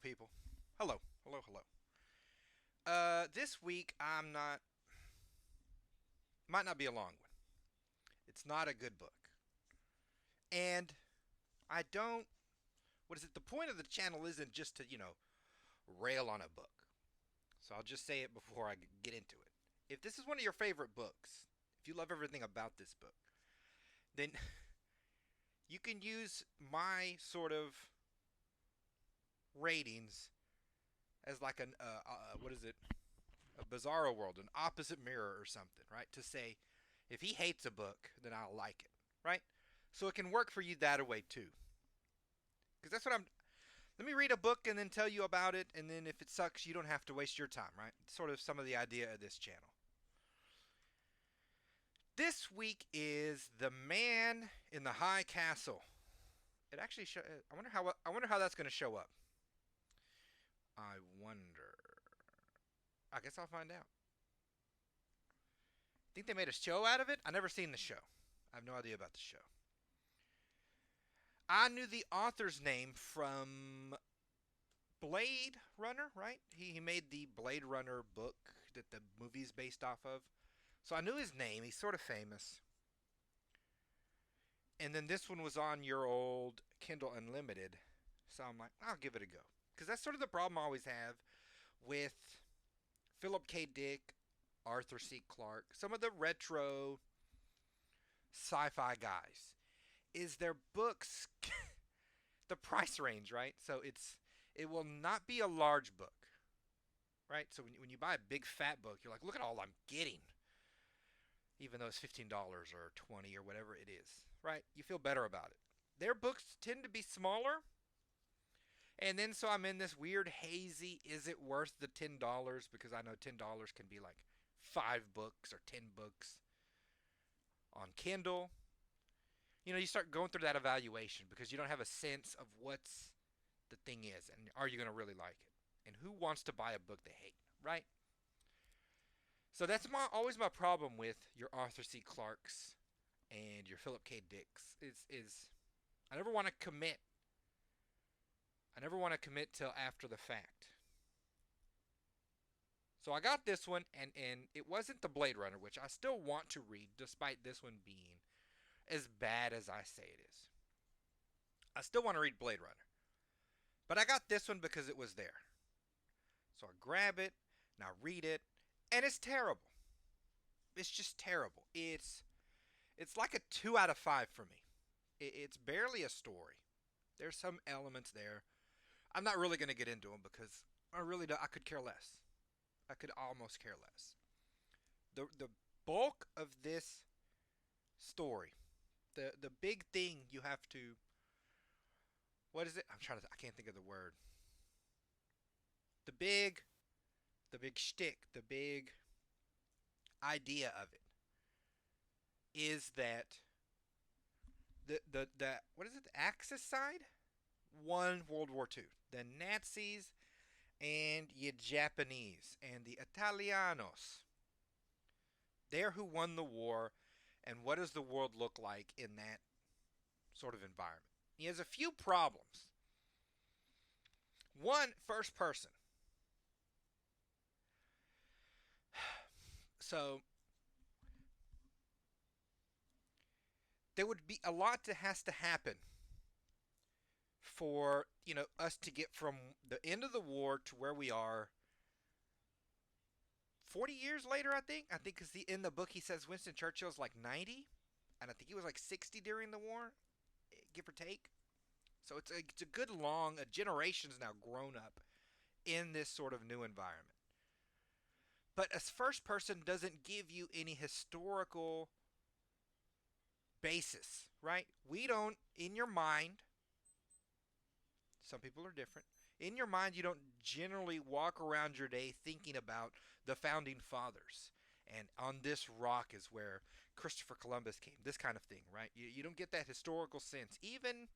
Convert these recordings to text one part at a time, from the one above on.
people. Hello, hello, hello. This week might not be a long one. It's not a good book, and I don't. What is it? The point of the channel isn't just to rail on a book. So I'll just say it before I get into it. If this is one of your favorite books, if you love everything about this book, then you can use my sort of ratings as like what is it? A bizarro world, an opposite mirror or something, right? To say if he hates a book, then I'll like it, right? So it can work for you that way too. Because that's what I'm. Let me read a book and then tell you about it, and then if it sucks, you don't have to waste your time, right? It's sort of some of the idea of this channel. This week is The Man in the High Castle. It actually I wonder how that's going to show up. I wonder. I guess I'll find out. Think they made a show out of it? I never seen the show. I have no idea about the show. I knew the author's name from Blade Runner, right? He made the Blade Runner book that the movie's based off of. So I knew his name. He's sort of famous. And then this one was on your old Kindle Unlimited. So I'm like, I'll give it a go. Because that's sort of the problem I always have with Philip K. Dick, Arthur C. Clarke, some of the retro sci-fi guys, is their books the price range, right? So it will not be a large book, right? So when you buy a big fat book, you're like, look at all I'm getting, even though it's $15 or 20 or whatever it is, right? You feel better about it. Their books tend to be smaller, and then so I'm in this weird hazy. Is it worth the $10? Because I know $10 can be like 5 books or 10 books on Kindle. You start going through that evaluation because you don't have a sense of what's the thing is and are you going to really like it? And who wants to buy a book they hate, right? So that's always my problem with your Arthur C. Clarke's and your Philip K. Dick's is I never want to commit. I never want to commit till after the fact. So I got this one, and it wasn't the Blade Runner, which I still want to read, despite this one being as bad as I say it is. I still want to read Blade Runner. But I got this one because it was there. So I grab it, and I read it, and it's terrible. It's just terrible. It's like a 2 out of 5 for me. It's barely a story. There's some elements there. I'm not really going to get into them because I could care less. I could almost care less. The bulk of this story, the big thing you have to, what is it? I can't think of the word. The big the big shtick, the big idea of it is that the what is it? The Axis side won World War II. The Nazis and the Japanese and the Italianos. They're who won the war, and what does the world look like in that sort of environment? He has a few problems. One, first person. So there would be a lot that has to happen for us to get from the end of the war to where we are 40 years later. I think because in the book he says Winston Churchill's like 90, and I think he was like 60 during the war, give or take. So it's a good long a generation's now grown up in this sort of new environment. But as first person doesn't give you any historical basis, right? We don't, in your mind, some people are different. In your mind, you don't generally walk around your day thinking about the founding fathers. And on this rock is where Christopher Columbus came. This kind of thing, right? You don't get that historical sense. Even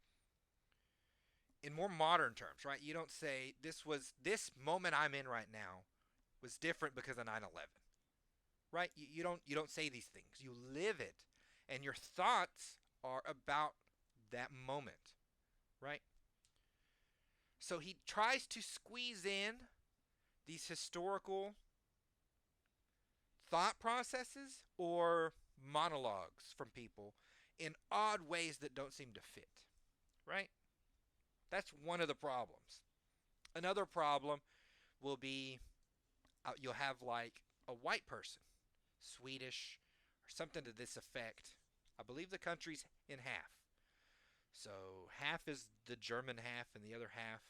in more modern terms, right? You don't say this moment I'm in right now was different because of 9/11, right? You don't say these things. You live it, and your thoughts are about that moment, right? So he tries to squeeze in these historical thought processes or monologues from people in odd ways that don't seem to fit, right? That's one of the problems. Another problem will be you'll have like a white person, Swedish or something to this effect. I believe the country's in half. So half is the German half, and the other half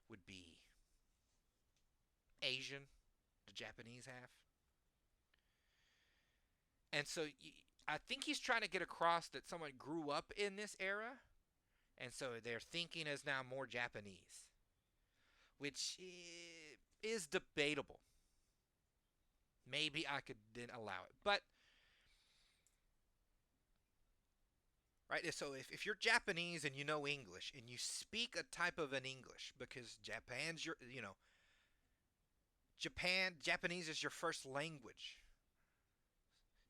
would be Asian, the Japanese half. And so I think he's trying to get across that someone grew up in this era, and so their thinking is now more Japanese, which is debatable. Maybe I could then allow it. But, right, so if you're Japanese and you know English and you speak a type of an English because Japan's your, Japanese is your first language.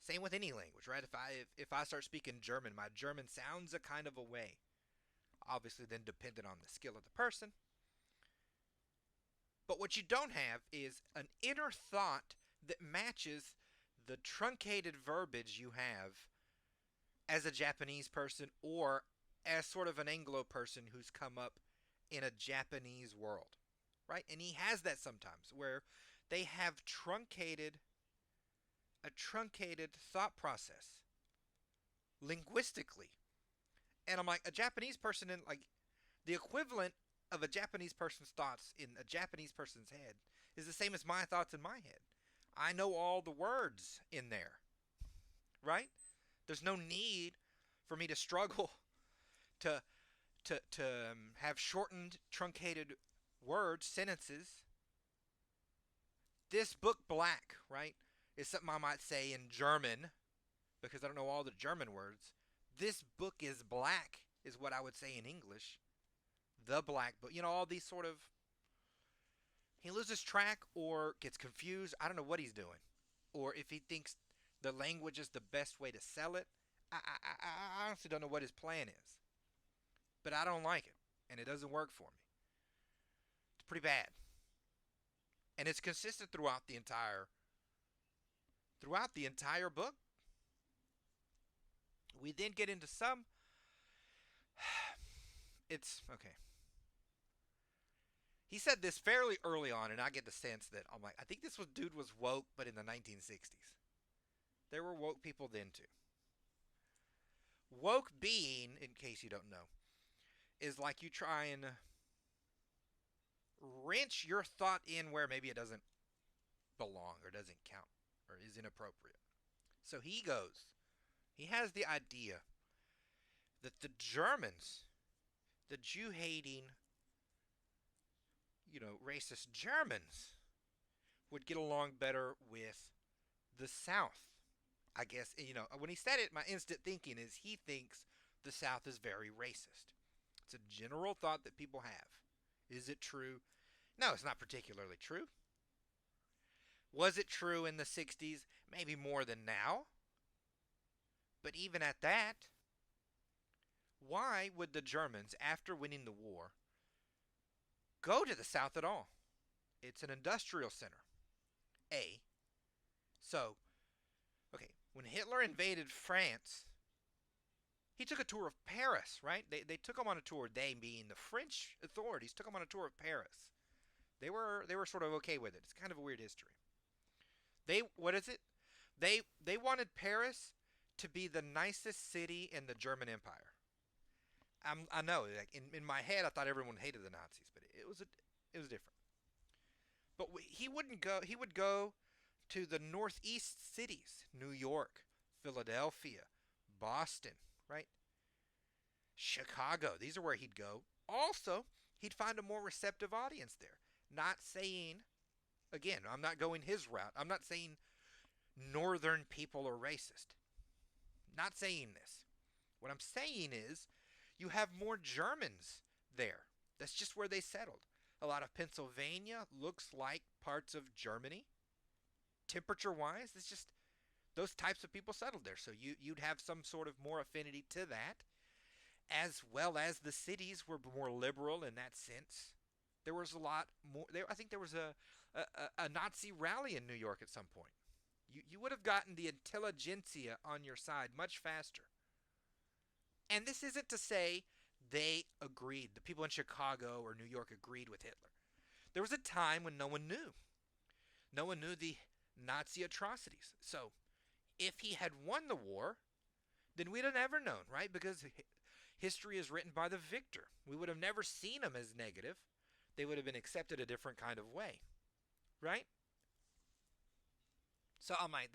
Same with any language, right? If I start speaking German, my German sounds a kind of a way. Obviously, then dependent on the skill of the person. But what you don't have is an inner thought that matches the truncated verbiage you have as a Japanese person or as sort of an Anglo person who's come up in a Japanese world, right? And he has that sometimes where they have a truncated thought process linguistically. And I'm like, a Japanese person in like the equivalent of a Japanese person's thoughts in a Japanese person's head is the same as my thoughts in my head. I know all the words in there, right? There's no need for me to struggle to have shortened, truncated words, sentences. This book, Black, right, is something I might say in German because I don't know all the German words. This book is black is what I would say in English. The Black Book. All these sort of... He loses track or gets confused. I don't know what he's doing. Or if he thinks the language is the best way to sell it. I honestly don't know what his plan is. But I don't like it. And it doesn't work for me. It's pretty bad. And it's consistent throughout the entire book. We then get into some... It's... Okay. He said this fairly early on, and I get the sense that I'm like, I think this dude was woke, but in the 1960s. There were woke people then too. Woke being, in case you don't know, is like you try and wrench your thought in where maybe it doesn't belong or doesn't count or is inappropriate. So he has the idea that the Germans, the Jew-hating, racist Germans, would get along better with the South. I guess, when he said it, my instant thinking is he thinks the South is very racist. It's a general thought that people have. Is it true? No, it's not particularly true. Was it true in the 60s? Maybe more than now. But even at that, why would the Germans, after winning the war, go to the South at all? It's an industrial center. So, okay, when Hitler invaded France, he took a tour of Paris, right? They took him on a tour. They, being the French authorities, took him on a tour of Paris. They were sort of okay with it. It's kind of a weird history. What is it? They wanted Paris to be the nicest city in the German Empire. I know, like in my head, I thought everyone hated the Nazis, but it was different. But he wouldn't go. He would go to the northeast cities: New York, Philadelphia, Boston, right? Chicago. These are where he'd go. Also, he'd find a more receptive audience there. Not saying, again, I'm not going his route. I'm not saying northern people are racist. Not saying this. What I'm saying is, you have more Germans there. That's just where they settled. A lot of Pennsylvania looks like parts of Germany. Temperature-wise, it's just those types of people settled there. So you'd have some sort of more affinity to that, as well as the cities were more liberal in that sense. There was a lot more. I think there was a Nazi rally in New York at some point. You would have gotten the intelligentsia on your side much faster. And this isn't to say they agreed. The people in Chicago or New York agreed with Hitler. There was a time when no one knew. No one knew the Nazi atrocities. So if he had won the war, then we'd have never known, right? Because history is written by the victor. We would have never seen them as negative. They would have been accepted a different kind of way, right? So I'm like,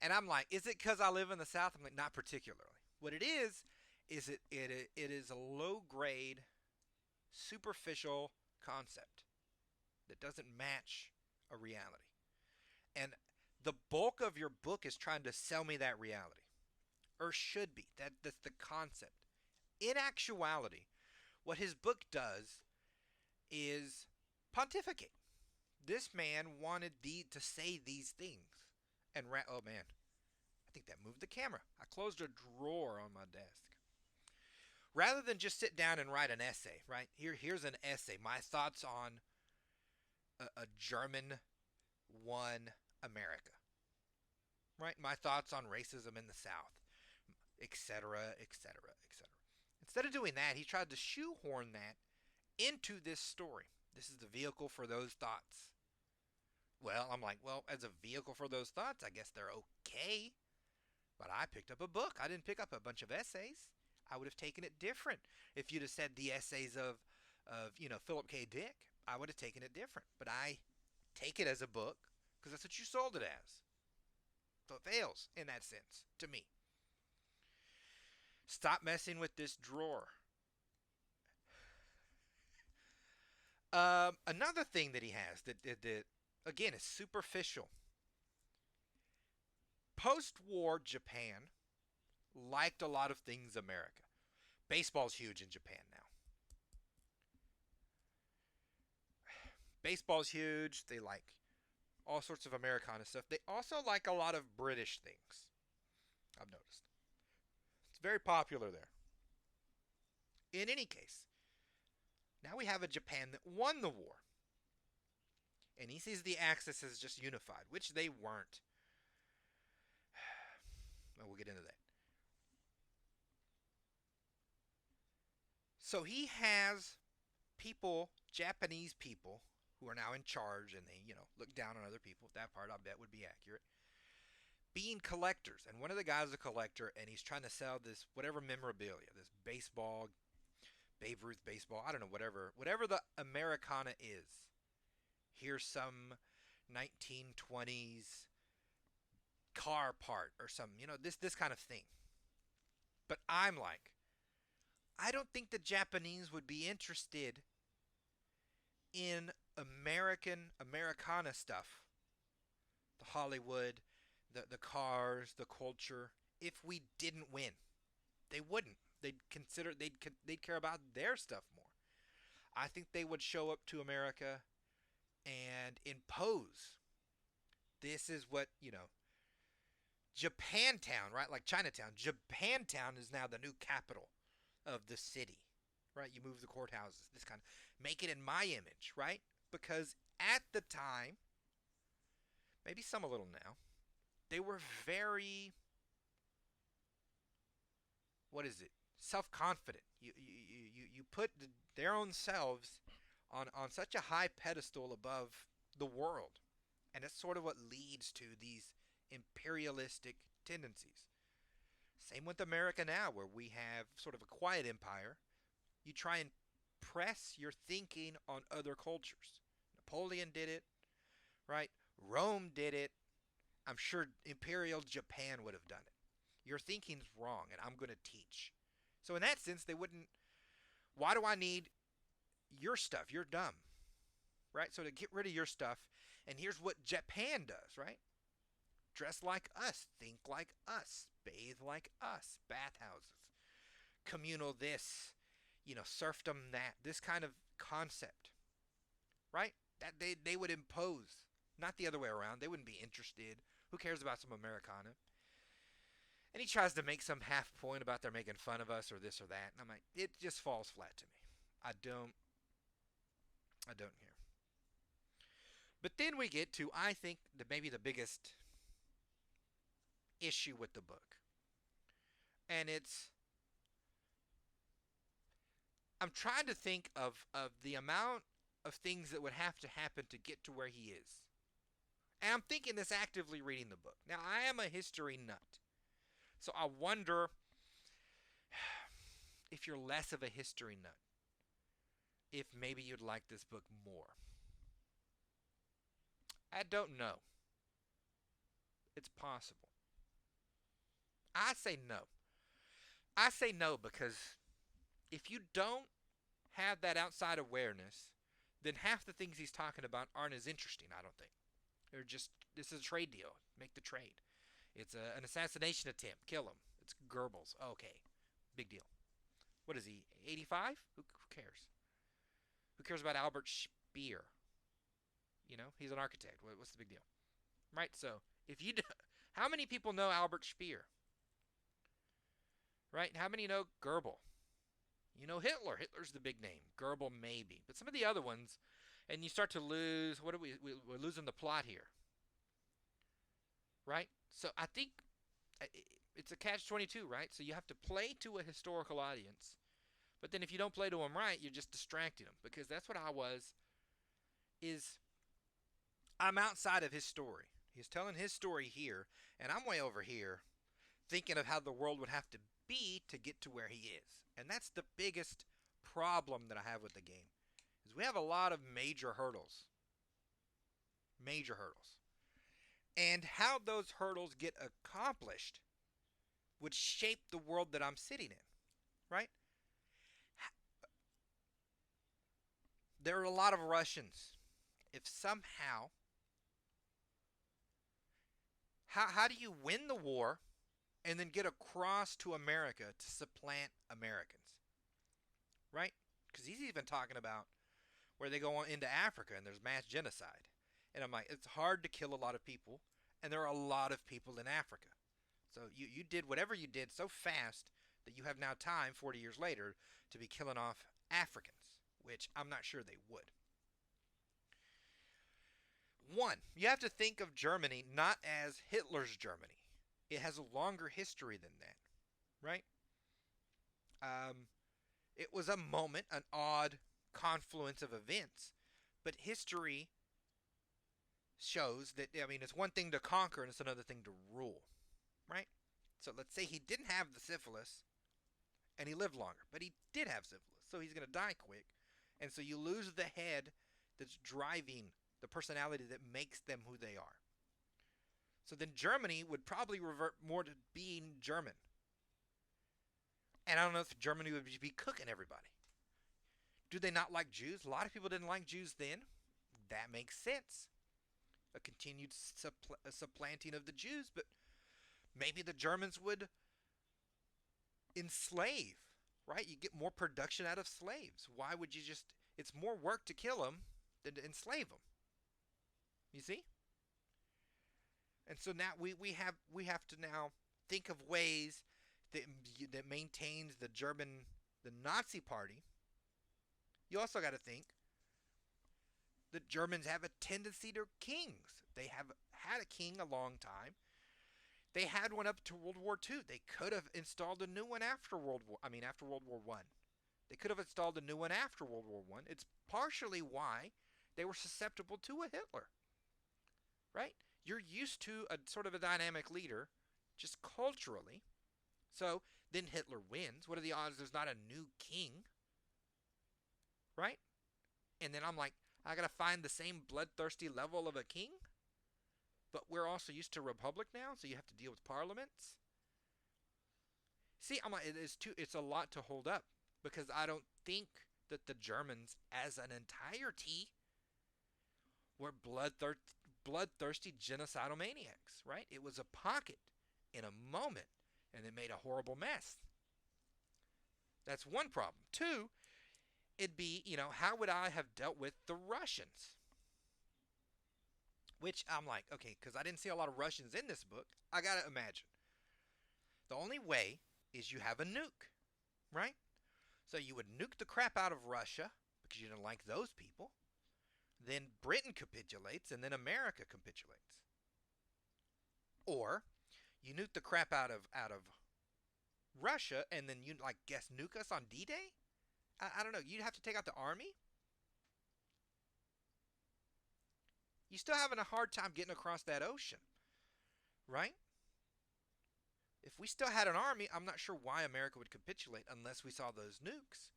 and I'm like, is it because I live in the South? I'm like, not particularly. What it is it is a low grade, superficial concept that doesn't match a reality. And the bulk of your book is trying to sell me that reality, or should be. That's the concept. In actuality, what his book does is pontificate. This man wanted to say these things, and oh man, I think that moved the camera. I closed a drawer on my desk. Rather than just sit down and write an essay, right? Here's an essay. My thoughts on a German won America, right? My thoughts on racism in the South, etc., etc., etc. Instead of doing that, he tried to shoehorn that into this story. This is the vehicle for those thoughts. Well, I'm like, well, as a vehicle for those thoughts, I guess they're okay. But I picked up a book. I didn't pick up a bunch of essays. I would have taken it different. If you'd have said the essays of Philip K. Dick, I would have taken it different. But I take it as a book because that's what you sold it as. So it fails in that sense to me. Stop messing with this drawer. Another thing that he has that again is superficial. Post-war Japan liked a lot of things America. Baseball's huge in Japan now. Baseball's huge. They like all sorts of Americana stuff. They also like a lot of British things. I've noticed. It's very popular there. In any case, now we have a Japan that won the war. And he sees the Axis as just unified, which they weren't. Well, we'll get into that. So he has people, Japanese people, who are now in charge and they, look down on other people. That part I bet would be accurate. Being collectors. And one of the guys is a collector and he's trying to sell this whatever memorabilia, this baseball, Babe Ruth baseball, I don't know, whatever the Americana is. Here's some 1920s car part or some, this kind of thing. But I'm like, I don't think the Japanese would be interested in Americana stuff. The Hollywood, the cars, the culture, if we didn't win. They wouldn't. They'd care about their stuff more. I think they would show up to America and impose. This is what, Japantown, right? Like Chinatown. Japantown is now the new capital of the city, right? You move the courthouses, this kind of, make it in my image, right? Because at the time, maybe some a little now, they were very, what is it? Self-confident. You put their own selves on such a high pedestal above the world. And it's sort of what leads to these imperialistic tendencies. Same with America now, where we have sort of a quiet empire. You try and press your thinking on other cultures. Napoleon did it, right? Rome did it. I'm sure Imperial Japan would have done it. Your thinking's wrong, and I'm going to teach. So in that sense, they wouldn't. Why do I need your stuff? You're dumb, right? So to get rid of your stuff, and here's what Japan does, right? Dress like us, think like us, bathe like us, bathhouses, communal this, serfdom that, this kind of concept, right? That they would impose, not the other way around. They wouldn't be interested. Who cares about some Americana? And he tries to make some half point about they're making fun of us or this or that. And I'm like, it just falls flat to me. I don't. I don't care. But then we get to, I think, maybe the biggest issue with the book. And it's, I'm trying to think of the amount of things that would have to happen to get to where he is. And I'm thinking this actively reading the book. Now, I am a history nut. So I wonder if you're less of a history nut, if maybe you'd like this book more. I don't know. It's possible. I say no. I say no because if you don't have that outside awareness, then half the things he's talking about aren't as interesting, I don't think. They're just, this is a trade deal. Make the trade. It's an assassination attempt. Kill him. It's Goebbels. Okay. Big deal. What is he, 85? Who cares? Who cares about Albert Speer? You know, he's an architect. What's the big deal? Right? So, if you do, how many people know Albert Speer? Right? How many know Goebbels? You know Hitler. Hitler's the big name. Goebbels maybe. But some of the other ones, and you start to lose, we're losing the plot here. Right? So I think it's a catch-22, right? So you have to play to a historical audience. But then if you don't play to them right, you're just distracting them. Because that's what I was, is I'm outside of his story. He's telling his story here, and I'm way over here thinking of how the world would have to be to get to where he is. And that's the biggest problem that I have with the game. Is we have a lot of major hurdles. Major hurdles. And how those hurdles get accomplished would shape the world that I'm sitting in. Right? There are a lot of Russians. If somehow, how do you win the war and then get across to America to supplant Americans? Right? Because he's even talking about where they go on into Africa and there's mass genocide. And I'm like, it's hard to kill a lot of people, and there are a lot of people in Africa. So you did whatever you did so fast that you have now time, 40 years later, to be killing off Africans, which I'm not sure they would. One, you have to think of Germany not as Hitler's Germany. It has a longer history than that, right? It was a moment, an odd confluence of events, but history shows that, I mean, it's one thing to conquer and it's another thing to rule, right? So let's say he didn't have the syphilis and he lived longer, but he did have syphilis, so he's going to die quick. And so you lose the head that's driving the personality that makes them who they are. So then Germany would probably revert more to being German. And I don't know if Germany would be cooking everybody. Do they not like Jews? A lot of people didn't like Jews then. That makes sense. A continued supplanting of the Jews, but maybe the Germans would enslave, right? You get more production out of slaves. Why would you just, it's more work to kill them than to enslave them. You see? And so now we have to now think of ways that maintains the Nazi party. You also got to think the Germans have a tendency to kings. They have had a king a long time. They had one up to World War II. They could have installed a new one after World War I. They could have installed a new one after World War I. It's partially why they were susceptible to a Hitler. Right? You're used to a sort of a dynamic leader, just culturally. So then Hitler wins. What are the odds there's not a new king? Right? And then I'm like, I gotta find the same bloodthirsty level of a king? But we're also used to republic now, so you have to deal with parliaments. See, I'm like, it's a lot to hold up, because I don't think that the Germans as an entirety were bloodthirsty genocidal maniacs, right? It was a pocket in a moment, and it made a horrible mess. That's one problem. Two, it'd be, how would I have dealt with the Russians? Which I'm like, okay, because I didn't see a lot of Russians in this book. I gotta imagine. The only way is you have a nuke, right? So you would nuke the crap out of Russia because you didn't like those people. Britain capitulates and then America capitulates. Or you nuke the crap out of Russia and then you like guess nuke us on D-Day? I don't know. You'd have to take out the army. You still having a hard time getting across that ocean, right? If we still had an army, I'm not sure why America would capitulate unless we saw those nukes.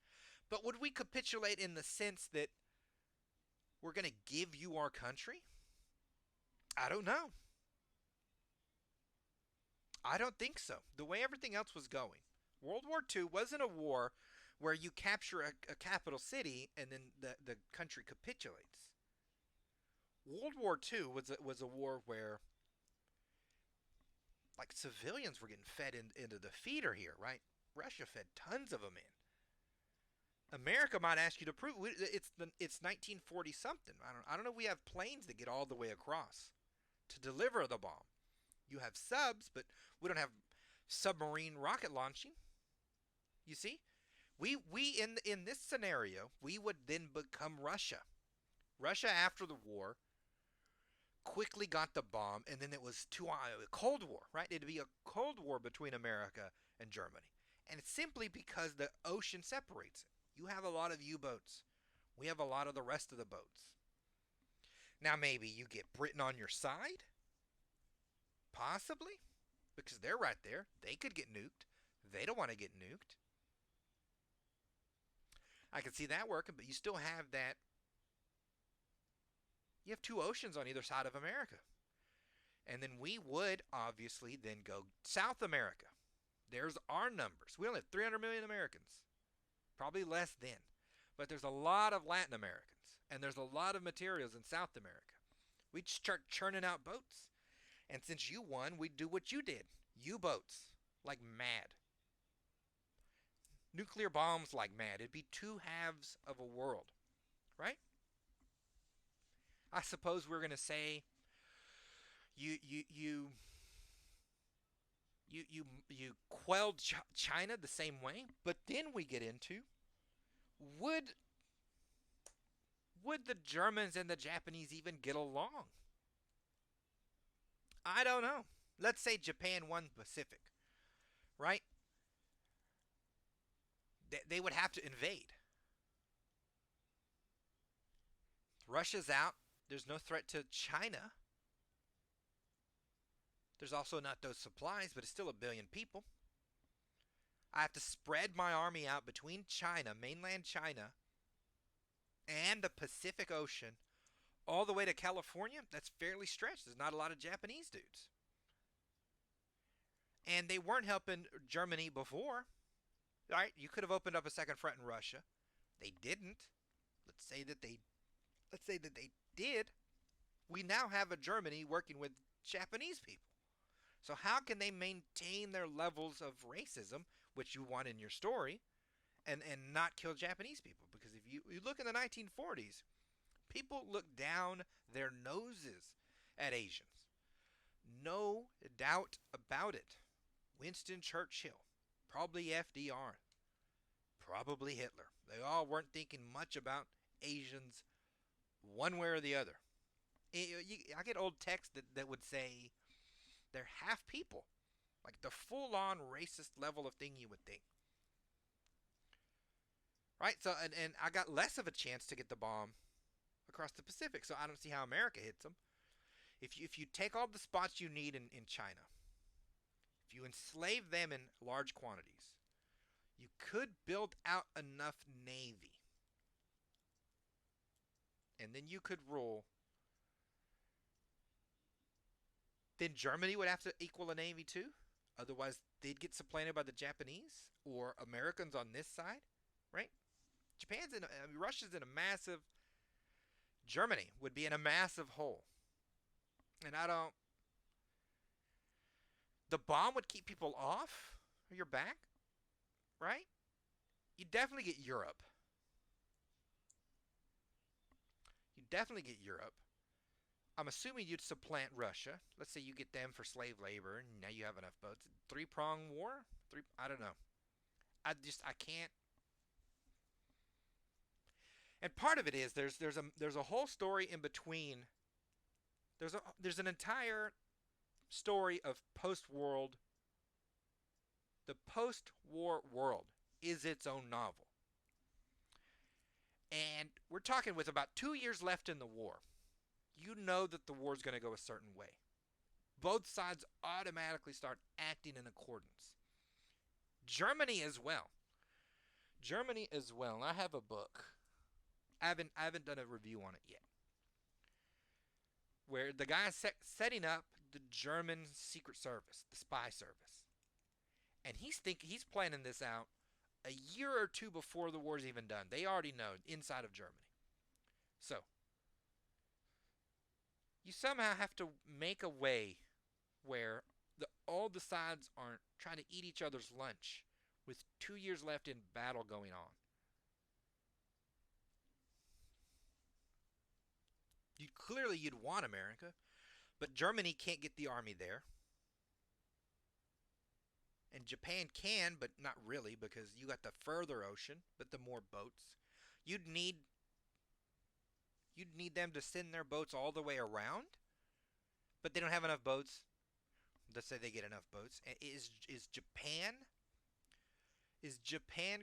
But would we capitulate in the sense that we're going to give you our country? I don't know. I don't think so. The way everything else was going, World War II wasn't a war where you capture a capital city and then the country capitulates. World War II was a war where like civilians were getting fed into the feeder here, right? Russia fed tons of them in. America might ask you to prove it's 1940 something. I don't know. We have planes that get all the way across to deliver the bomb. You have subs, but we don't have submarine rocket launching. You see, we in this scenario, we would then become Russia. Russia after the war quickly got the bomb, and then it was a Cold War, right? It'd be a Cold War between America and Germany, and it's simply because the ocean separates it. You have a lot of U-boats. We have a lot of the rest of the boats. Now maybe you get Britain on your side, possibly, because they're right there. They could get nuked. They don't want to get nuked. I can see that working, but you still have that. You have two oceans on either side of America. And then we would obviously then go South America. There's our numbers. We only have 300 million Americans. Probably less then. But there's a lot of Latin Americans. And there's a lot of materials in South America. We'd start churning out boats. And since you won, we'd do what you did. U-boats. Like mad. Nuclear bombs like mad. It'd be two halves of a world. Right? I suppose we're going to say you quelled China the same way, but then we get into would the Germans and the Japanese even get along? I don't know. Let's say Japan won Pacific, right? They would have to invade. Russia's out. There's no threat to China. There's also not those supplies, but it's still 1 billion people. I have to spread my army out between China, mainland China, and the Pacific Ocean, all the way to California. That's fairly stretched. There's not a lot of Japanese dudes. And they weren't helping Germany before. Right? You could have opened up a second front in Russia. They didn't. Let's say that they did. We now have a Germany working with Japanese people. So how can they maintain their levels of racism, which you want in your story, and not kill Japanese people? Because if you look in the 1940s, people looked down their noses at Asians. No doubt about it. Winston Churchill, probably FDR, probably Hitler. They all weren't thinking much about Asians one way or the other. I get old texts that would say they're half people. Like the full-on racist level of thing you would think. Right? So, and I got less of a chance to get the bomb across the Pacific, so I don't see how America hits them. If you take all the spots you need in China, if you enslave them in large quantities, you could build out enough navy. And then you could rule. Then Germany would have to equal a navy too. Otherwise, they'd get supplanted by the Japanese or Americans on this side, right? Russia's in a massive. Germany would be in a massive hole. And the bomb would keep people off your back, right? You definitely get Europe. You definitely get Europe. I'm assuming you'd supplant Russia. Let's say you get them for slave labor, and now you have enough boats. Three-prong war? I don't know. I can't. And part of it is there's a whole story in between. There's an entire story of post-world. The post-war world is its own novel. And we're talking with about 2 years left in the war. You know that the war's going to go a certain way. Both sides automatically start acting in accordance. Germany as well. Germany as well. And I have a book. I haven't done a review on it yet. Where the guy is setting up the German Secret Service, the spy service, and he's planning this out a year or two before the war's even done. They already know inside of Germany. So you somehow have to make a way where all the sides aren't trying to eat each other's lunch with 2 years left in battle going on. You'd want America, but Germany can't get the army there, and Japan can, but not really because you got the further ocean, but the more boats. You'd need you'd need them to send their boats all the way around, but they don't have enough boats. Let's say they get enough boats. Is Japan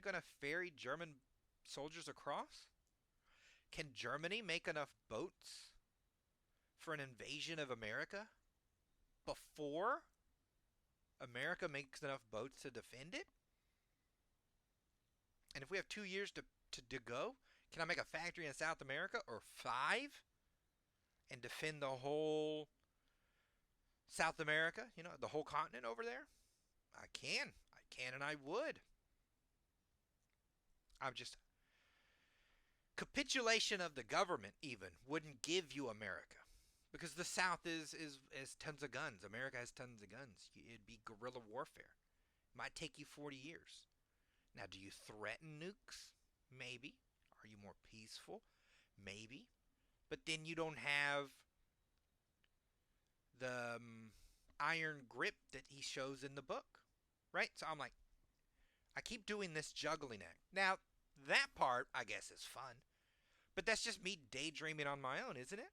going to ferry German soldiers across? Can Germany make enough boats for an invasion of America before America makes enough boats to defend it? And if we have 2 years to go, can I make a factory in South America or 5 and defend the whole South America, the whole continent over there? I can. I can and I would. I'm just capitulation of the government even wouldn't give you America. Because the South is tons of guns. America has tons of guns. It'd be guerrilla warfare. It might take you 40 years. Now, do you threaten nukes? Maybe. Are you more peaceful? Maybe. But then you don't have the iron grip that he shows in the book. Right? So I'm like, I keep doing this juggling act. Now, that part, I guess, is fun. But that's just me daydreaming on my own, isn't it?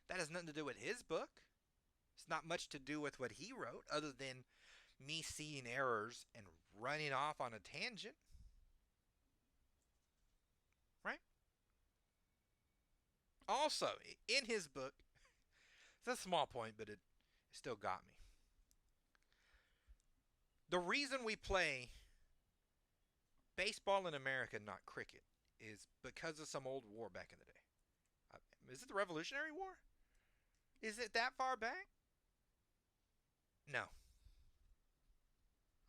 That has nothing to do with his book. It's not much to do with what he wrote, other than me seeing errors and running off on a tangent. Right? Also, in his book, it's a small point, but it still got me. The reason we play baseball in America, not cricket, is because of some old war back in the day. Is it the Revolutionary War? Is it that far back? No.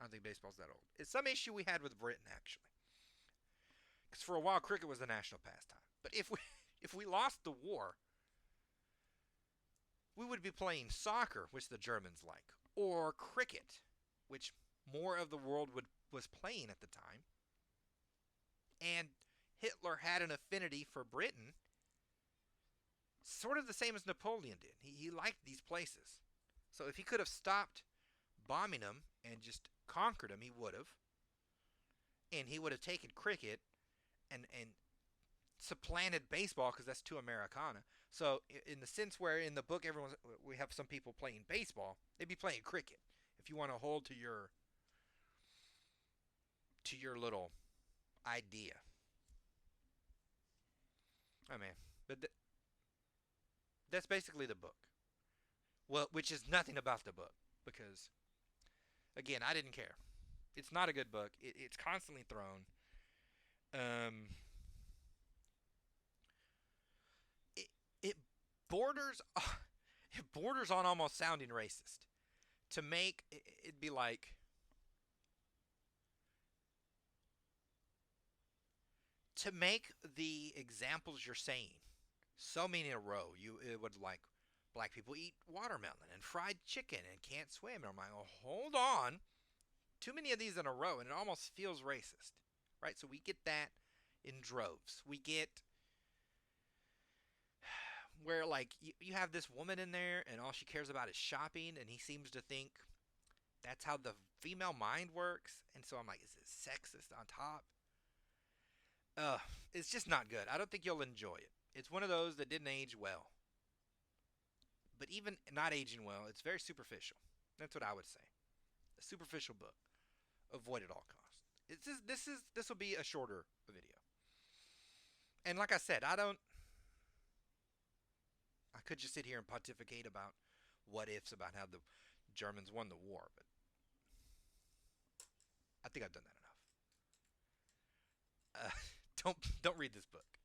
I don't think baseball's that old. It's some issue we had with Britain, actually. Because for a while, cricket was the national pastime. But if we lost the war, we would be playing soccer, which the Germans like, or cricket, which more of the world was playing at the time. And Hitler had an affinity for Britain, sort of the same as Napoleon did. He liked these places. So if he could have stopped bombing them and just conquered them, he would have. And he would have taken cricket and supplanted baseball, because that's too Americana. So in the sense where in the book we have some people playing baseball, they'd be playing cricket. If you want to hold to your little idea. Oh man, but that's basically the book. Well, which is nothing about the book, because again, I didn't care. It's not a good book. It's constantly thrown. It borders it borders on almost sounding racist. To make it'd be like to make the examples you're saying so many in a row. It would like black people eat watermelon and fried chicken and can't swim. And I'm like, oh, hold on. Too many of these in a row, and it almost feels racist, right? So we get that in droves. We get where like you have this woman in there, and all she cares about is shopping, and he seems to think that's how the female mind works. And so I'm like, is it sexist on top? It's just not good. I don't think you'll enjoy it. It's one of those that didn't age well. But even not aging well, it's very superficial. That's what I would say. A superficial book. Avoid at all costs. This will be a shorter video. And like I said, I could just sit here and pontificate about what ifs about how the Germans won the war, but I think I've done that enough. Don't read this book.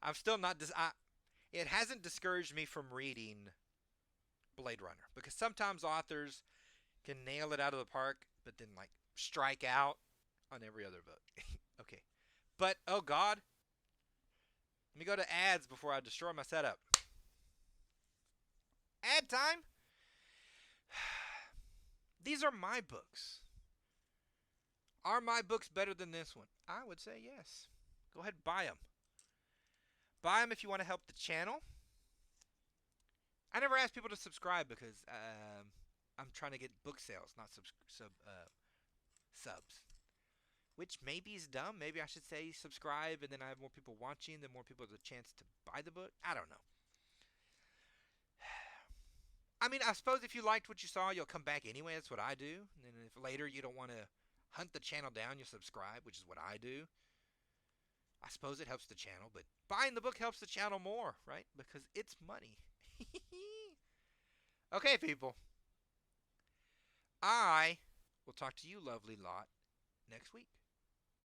I'm still not it hasn't discouraged me from reading Blade Runner because sometimes authors can nail it out of the park, but then like strike out on every other book. Okay, but oh God, let me go to ads before I destroy my setup. Ad time. These are my books. Are my books better than this one? I would say yes. Go ahead and buy them. Buy them if you want to help the channel. I never ask people to subscribe because I'm trying to get book sales, not subs. Which maybe is dumb. Maybe I should say subscribe and then I have more people watching, then more people have the chance to buy the book. I don't know. I mean, I suppose if you liked what you saw, you'll come back anyway. That's what I do. And then if later you don't want to hunt the channel down, you'll subscribe, which is what I do. I suppose it helps the channel, but buying the book helps the channel more, right? Because it's money. Okay, people. I will talk to you, lovely lot, next week.